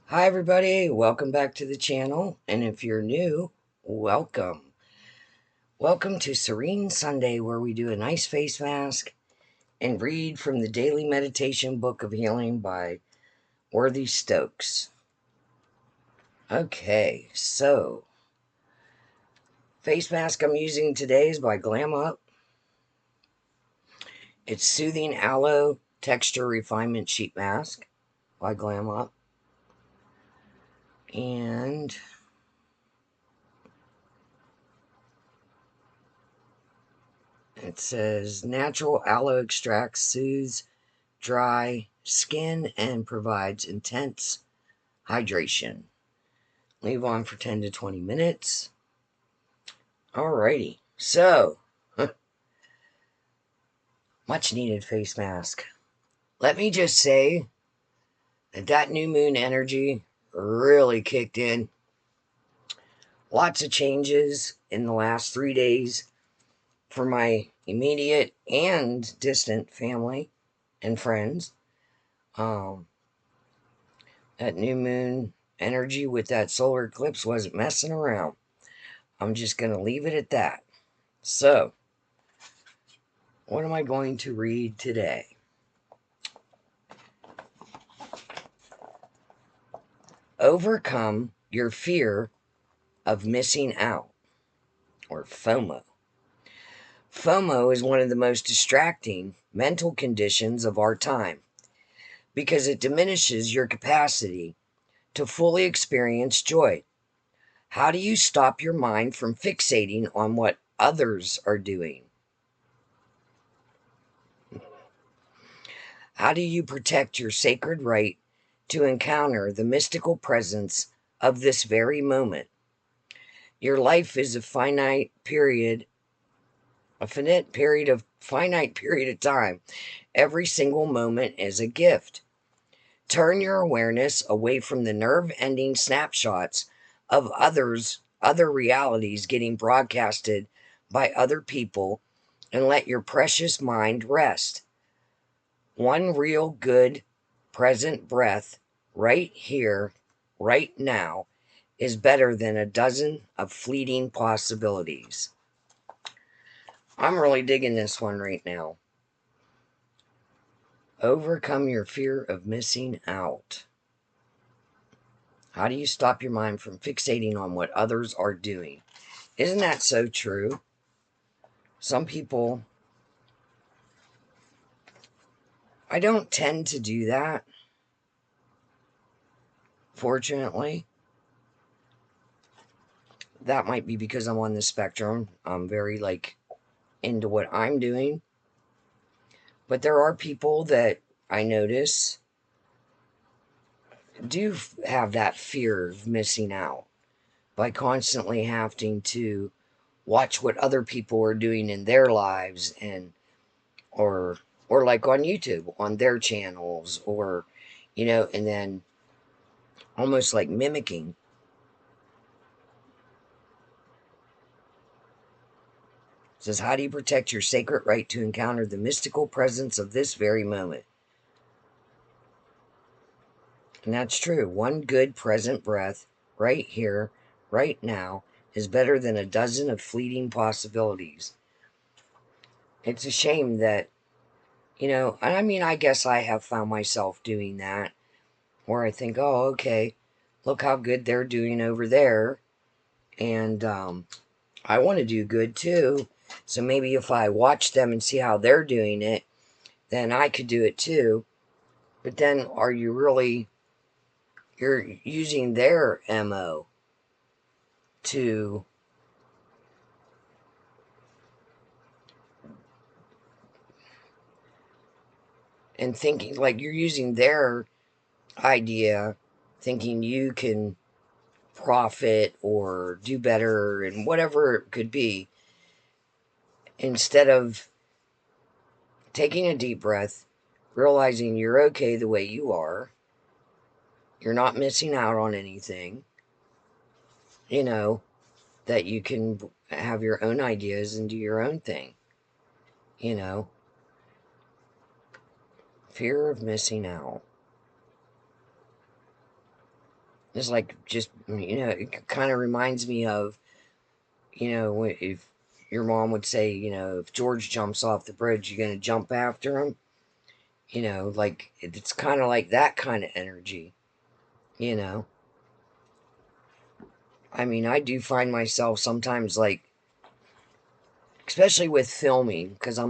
Hi everybody, welcome back to the channel, and if you're new, welcome. Welcome to Serene Sunday, where we do a nice face mask and read from the Daily Meditation Book of Healing by Worthy Stokes. Okay, so face mask I'm using today is by Glam Up. It's Soothing Aloe Texture Refinement Sheet Mask by Glam Up. And it says natural aloe extract soothes dry skin and provides intense hydration. Leave on for 10 to 20 minutes. Alrighty, so much needed face mask. Let me just say that new moon energy really kicked in. Lots of changes in the last 3 days for my immediate and distant family and friends. That new moon energy with that solar eclipse wasn't messing around. I'm just going to leave it at that. So, what am I going to read today? Overcome your fear of missing out, or FOMO. FOMO is one of the most distracting mental conditions of our time because it diminishes your capacity to fully experience joy. How do you stop your mind from fixating on what others are doing? How do you protect your sacred right to encounter the mystical presence of this very moment? Your life is a finite period of time. Every single moment is a gift. Turn your awareness away from the nerve-ending snapshots of other realities getting broadcasted by other people, and let your precious mind rest. One real good present breath right here, right now, is better than a dozen of fleeting possibilities. I'm really digging this one right now. Overcome your fear of missing out. How do you stop your mind from fixating on what others are doing? Isn't that so true? Some people, I don't tend to do that, fortunately. That might be because I'm on the spectrum. I'm very, into what I'm doing. But there are people that I notice do have that fear of missing out by constantly having to watch what other people are doing in their lives, and or like on YouTube on their channels, or and then almost like mimicking. It says, how do you protect your sacred right to encounter the mystical presence of this very moment? And that's true. One good present breath right here, right now, is better than a dozen of fleeting possibilities. It's a shame that, and I mean, I guess I have found myself doing that, where I think, oh, okay, look how good they're doing over there. And I want to do good too. So maybe if I watch them and see how they're doing it, then I could do it too. But then are you really, you're using their MO to and thinking, like, you're using their idea, thinking you can profit or do better and whatever it could be, instead of taking a deep breath, realizing you're okay the way you are, you're not missing out on anything, you know, that you can have your own ideas and do your own thing, you know. Fear of missing out. It's like, just, it kind of reminds me of, if your mom would say, if George jumps off the bridge, you're going to jump after him. Like, it's kind of like that kind of energy, you know. I mean, I do find myself sometimes, like, especially with filming, because I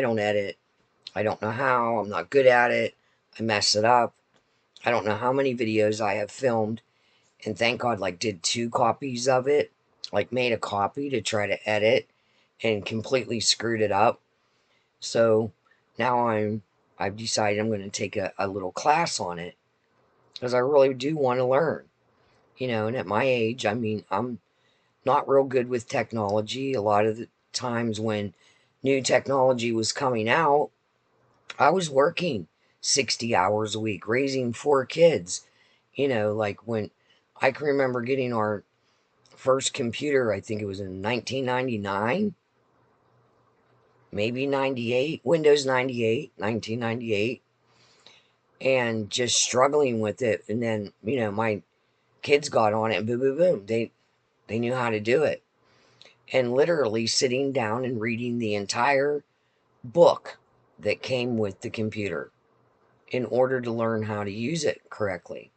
don't edit. I don't know how. I'm not good at it. I mess it up. I don't know how many videos I have filmed, and thank God, like, did 2 copies of it, like, made a copy to try to edit, and completely screwed it up. So now I've decided I'm going to take a little class on it, because I really do want to learn. And at my age, I mean, I'm not real good with technology. A lot of the times when new technology was coming out, I was working 60 hours a week, raising 4 kids. Like, when I can remember getting our first computer, I think it was in 1999, maybe 98, Windows 98, 1998, and just struggling with it. And then, my kids got on it, and boom, boom, boom. They knew how to do it. And literally sitting down and reading the entire book that came with the computer in order to learn how to use it correctly.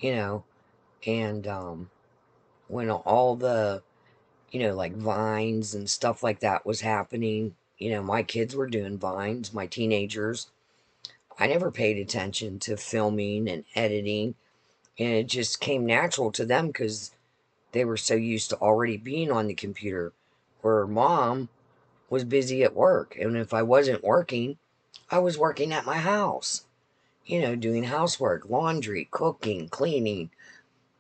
you know and when all the like vines and stuff like that was happening, my kids were doing vines, my teenagers. I never paid attention to filming and editing, and it just came natural to them because they were so used to already being on the computer, where mom was busy at work. And if I wasn't working, I was working at my house, doing housework, laundry, cooking, cleaning,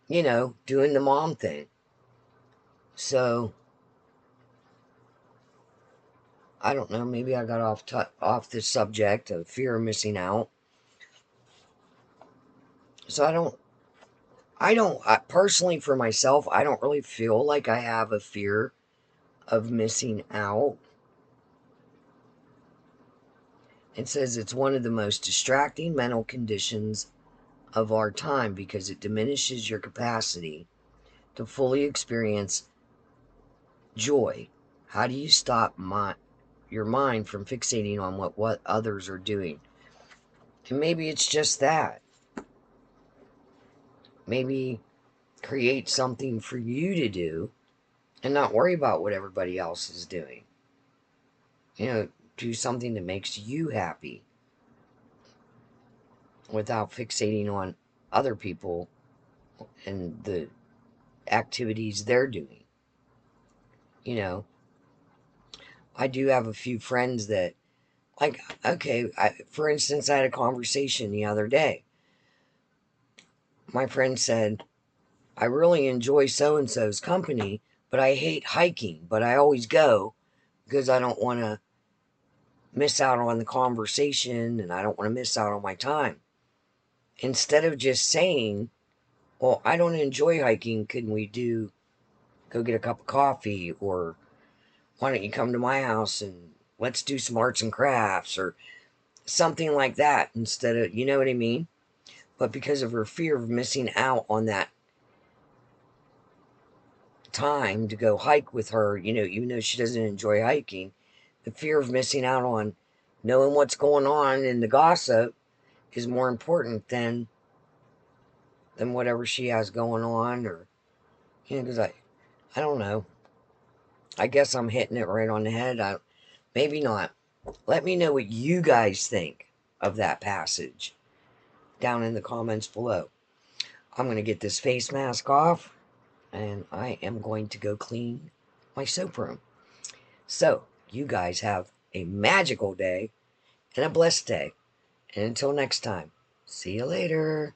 doing the mom thing. So I don't know, maybe I got off the subject of fear of missing out. So personally, for myself, I don't really feel like I have a fear of missing out. It says it's one of the most distracting mental conditions of our time because it diminishes your capacity to fully experience joy. How do you stop your mind from fixating on what others are doing? And maybe it's just that. Maybe create something for you to do and not worry about what everybody else is doing. Do something that makes you happy without fixating on other people and the activities they're doing. You know, I do have a few friends that, like, okay, for instance, I had a conversation the other day. My friend said, I really enjoy so and so's company, but I hate hiking, but I always go because I don't want to miss out on the conversation and I don't want to miss out on my time. Instead of just saying, well, I don't enjoy hiking, can we go get a cup of coffee, or why don't you come to my house and let's do some arts and crafts, or something like that, instead of, you know what I mean? But because of her fear of missing out on that time to go hike with her, even though she doesn't enjoy hiking, the fear of missing out on knowing what's going on in the gossip is more important than whatever she has going on. Or, because I don't know. I guess I'm hitting it right on the head. Maybe not. Let me know what you guys think of that passage down in the comments below. I'm going to get this face mask off, and I am going to go clean my soap room. So, you guys have a magical day and a blessed day. And until next time, see you later.